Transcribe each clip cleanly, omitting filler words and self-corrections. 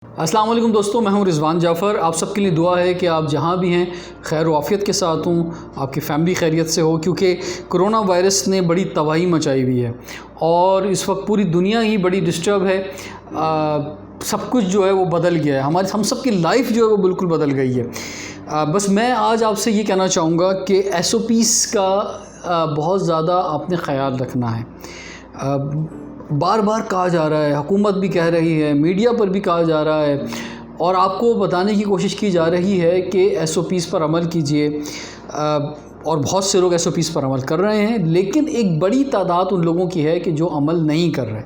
अस्सलाम वालेकुम दोस्तों, मैं हूं रिज़वान जाफ़र। आप सबके लिए दुआ है कि आप जहां भी हैं खैर व आफ़ियत के साथ हों, आपकी फ़ैमिली खैरियत से हो, क्योंकि कोरोना वायरस ने बड़ी तबाही मचाई हुई है और इस वक्त पूरी दुनिया ही बड़ी डिस्टर्ब है। सब कुछ जो है वो बदल गया है, हम सब की लाइफ जो है वो बिल्कुल बदल गई है। बस मैं आज आपसे ये कहना चाहूँगा कि SOPs का बहुत ज़्यादा आपने ख़याल रखना है। बार बार कहा जा रहा है, हुकूमत भी कह रही है, मीडिया पर भी कहा जा रहा है और आपको बताने की कोशिश की जा रही है कि SOPs पर अमल कीजिए। और बहुत से लोग SOPs पर अमल कर रहे हैं, लेकिन एक बड़ी तादाद उन लोगों की है कि जो अमल नहीं कर रहे।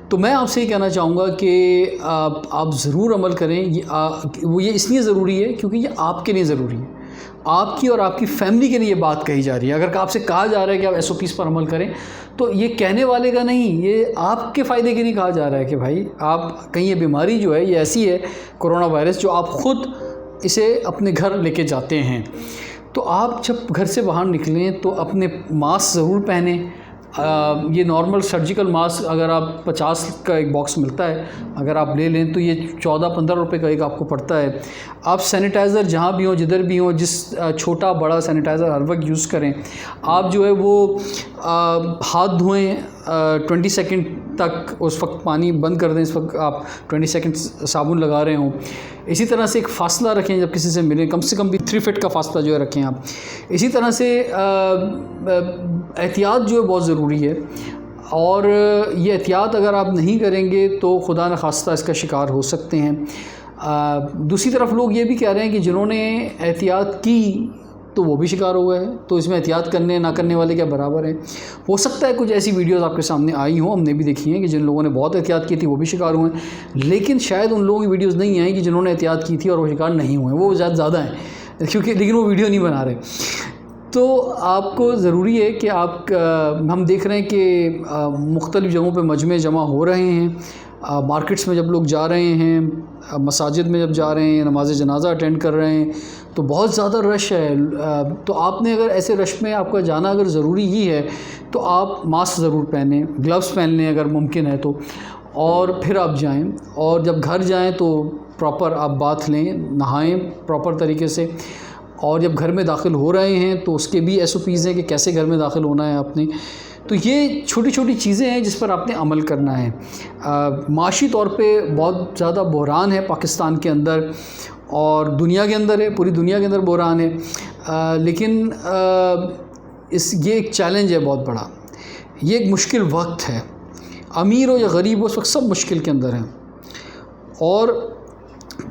तो मैं आपसे ये कहना चाहूँगा कि आप ज़रूर अमल करें। ये इसलिए ज़रूरी है क्योंकि ये आपके लिए ज़रूरी है, आपकी और आपकी फ़ैमिली के लिए ये बात कही जा रही है। अगर आपसे कहा जा रहा है कि आप SOPs पर अमल करें, तो ये कहने वाले का नहीं, ये आपके फ़ायदे के लिए कहा जा रहा है कि भाई आप कहीं ये बीमारी जो है ये ऐसी है, कोरोना वायरस, जो आप ख़ुद इसे अपने घर लेके जाते हैं। तो आप जब घर से बाहर निकलें तो अपने मास्क ज़रूर पहनें। ये नॉर्मल सर्जिकल मास्क अगर आप 50 का एक बॉक्स मिलता है, अगर आप ले लें तो ये 14-15 रुपए का एक आपको पड़ता है। आप सैनिटाइज़र जहाँ भी हो, जिधर भी हो, जिस छोटा बड़ा सैनिटाइज़र हर वक्त यूज़ करें। आप जो है वो हाथ धोएं 20 सेकंड तक, उस वक्त पानी बंद कर दें, इस वक्त आप 20 सेकंड साबुन लगा रहे हों। इसी तरह से एक फ़ासला रखें, जब किसी से मिलें कम से कम भी 3 फीट का फ़ासला जो है रखें आप। इसी तरह से एहतियात जो है बहुत ज़रूरी है, और ये एहतियात अगर आप नहीं करेंगे तो खुदा न खास्ता इसका शिकार हो सकते हैं। दूसरी तरफ लोग ये भी कह रहे हैं कि जिन्होंने एहतियात की तो वो भी शिकार हो गए हैं, तो इसमें एहतियात करने ना करने वाले क्या बराबर हैं। हो सकता है कुछ ऐसी वीडियोस आपके सामने आई हों, हमने भी देखी हैं कि जिन लोगों ने बहुत एहतियात की थी वो भी शिकार हुए, लेकिन शायद उन लोगों की वीडियोस नहीं आई कि जिन्होंने एहतियात की थी और वो शिकार नहीं हुए। वो ज़्यादा हैं क्योंकि, लेकिन वो वीडियो नहीं बना रहे। तो आपको ज़रूरी है कि हम देख रहे हैं कि मुख्तलिफ़ जगहों पे मजमे जमा हो रहे हैं। मार्केट्स में जब लोग जा रहे हैं, मसाजिद में जब जा रहे हैं, नमाज जनाजा अटेंड कर रहे हैं, तो बहुत ज़्यादा रश है। तो आपने अगर ऐसे रश में आपका जाना अगर ज़रूरी ही है तो आप मास्क ज़रूर पहनें, ग्लव्स पहन लें अगर मुमकिन है तो, और फिर आप जाएं। और जब घर जाएं तो प्रॉपर आप बाथ लें, नहाएं प्रॉपर तरीके से। और जब घर में दाखिल हो रहे हैं तो उसके भी SOPs हैं कि कैसे घर में दाखिल होना है आपने। तो ये छोटी छोटी चीज़ें हैं जिस पर आपने अमल करना है। माशी तौर पे बहुत ज़्यादा बहरान है पाकिस्तान के अंदर और दुनिया के अंदर है, पूरी दुनिया के अंदर बहरान है। लेकिन ये एक चैलेंज है बहुत बड़ा, ये एक मुश्किल वक्त है। अमीर हो या गरीब हो, उस वक्त सब मुश्किल के अंदर हैं। और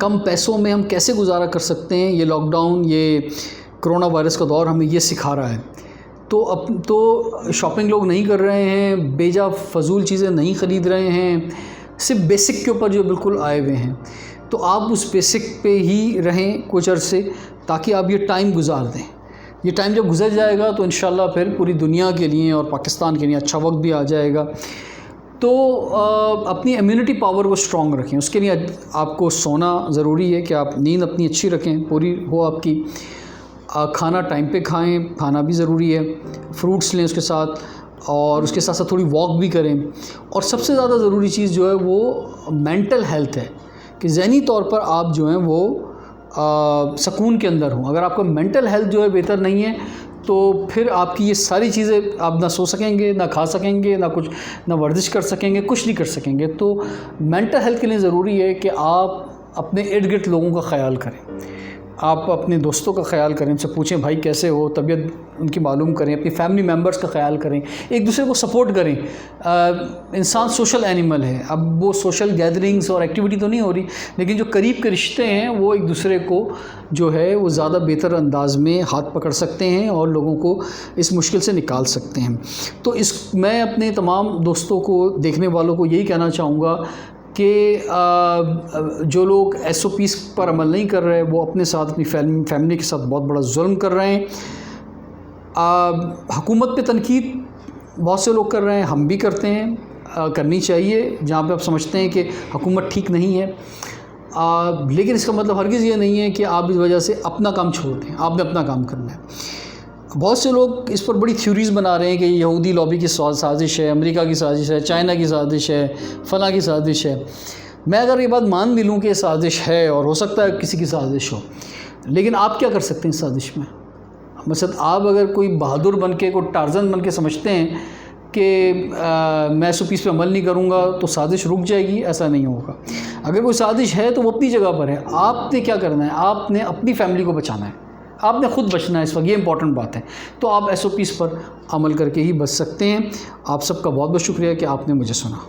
कम पैसों में हम कैसे गुजारा कर सकते हैं, ये लॉकडाउन, ये कोरोना वायरस का दौर हमें ये सिखा रहा है। तो शॉपिंग लोग नहीं कर रहे हैं, बेजा फजूल चीज़ें नहीं ख़रीद रहे हैं, सिर्फ बेसिक के ऊपर जो बिल्कुल आए हुए हैं। तो आप उस बेसिक पे ही रहें कुछ अरसे, ताकि आप ये टाइम गुजार दें। ये टाइम जब गुजर जाएगा तो इंशाल्लाह फिर पूरी दुनिया के लिए और पाकिस्तान के लिए अच्छा वक्त भी आ जाएगा। तो अपनी इम्यूनिटी पावर को स्ट्रॉन्ग रखें। उसके लिए आपको सोना ज़रूरी है कि आप नींद अपनी अच्छी रखें, पूरी हो आपकी। खाना टाइम पे खाएं, खाना भी ज़रूरी है। फ्रूट्स लें उसके साथ, और उसके साथ साथ थोड़ी वॉक भी करें। और सबसे ज़्यादा ज़रूरी चीज़ जो है वो मेंटल हेल्थ है, कि ज़हनी तौर पर आप जो हैं वो सुकून के अंदर हों। अगर आपका मेंटल हेल्थ जो है बेहतर नहीं है तो फिर आपकी ये सारी चीज़ें आप ना सो सकेंगे, ना खा सकेंगे, ना वर्जिश कर सकेंगे, कुछ नहीं कर सकेंगे। तो मेंटल हेल्थ के लिए ज़रूरी है कि आप अपने इर्द गिर्द लोगों का ख़याल करें, आप अपने दोस्तों का ख़याल करें, उनसे पूछें भाई कैसे हो, तबीयत उनकी मालूम करें, अपनी फैमिली मेम्बर्स का ख़याल करें, एक दूसरे को सपोर्ट करें। इंसान सोशल एनिमल है। अब वो सोशल गैदरिंग्स और एक्टिविटी तो नहीं हो रही, लेकिन जो करीब के रिश्ते हैं वो एक दूसरे को जो है वो ज़्यादा बेहतर अंदाज में हाथ पकड़ सकते हैं और लोगों को इस मुश्किल से निकाल सकते हैं। तो मैं अपने तमाम दोस्तों को, देखने वालों को यही कहना चाहूँगा कि जो लोग SOPs पर अमल नहीं कर रहे, वो अपने साथ, अपनी फैमिली के साथ बहुत बड़ा जुल्म कर रहे हैं। हुकूमत पे तनकीद बहुत से लोग कर रहे हैं, हम भी करते हैं, करनी चाहिए जहाँ पे आप समझते हैं कि हुकूमत ठीक नहीं है। लेकिन इसका मतलब हरगिज़ ये नहीं है कि आप इस वजह से अपना काम छोड़ दें। आपने अपना काम करना है। बहुत से लोग इस पर बड़ी थ्योरीज़ बना रहे हैं कि यहूदी लॉबी की साजिश है, अमेरिका की साजिश है, चाइना की साजिश है, फ़लाँ की साजिश है। मैं अगर ये बात मान भी लूँ कि ये साजिश है और हो सकता है किसी की साजिश हो, लेकिन आप क्या कर सकते हैं इस साजिश में? मतलब आप अगर कोई बहादुर बन के, कोई टार्जन बन के समझते हैं कि मैं SOPs पे अमल नहीं करूँगा तो साजिश रुक जाएगी, ऐसा नहीं होगा। अगर कोई साजिश है तो वो अपनी जगह पर है। आपने क्या करना है? आपने अपनी फैमिली को बचाना है, आपने ख़ुद बचना है इस वक्त, ये इंपॉर्टेंट बात है। तो आप SOPs पर अमल करके ही बच सकते हैं। आप सबका बहुत बहुत शुक्रिया कि आपने मुझे सुना।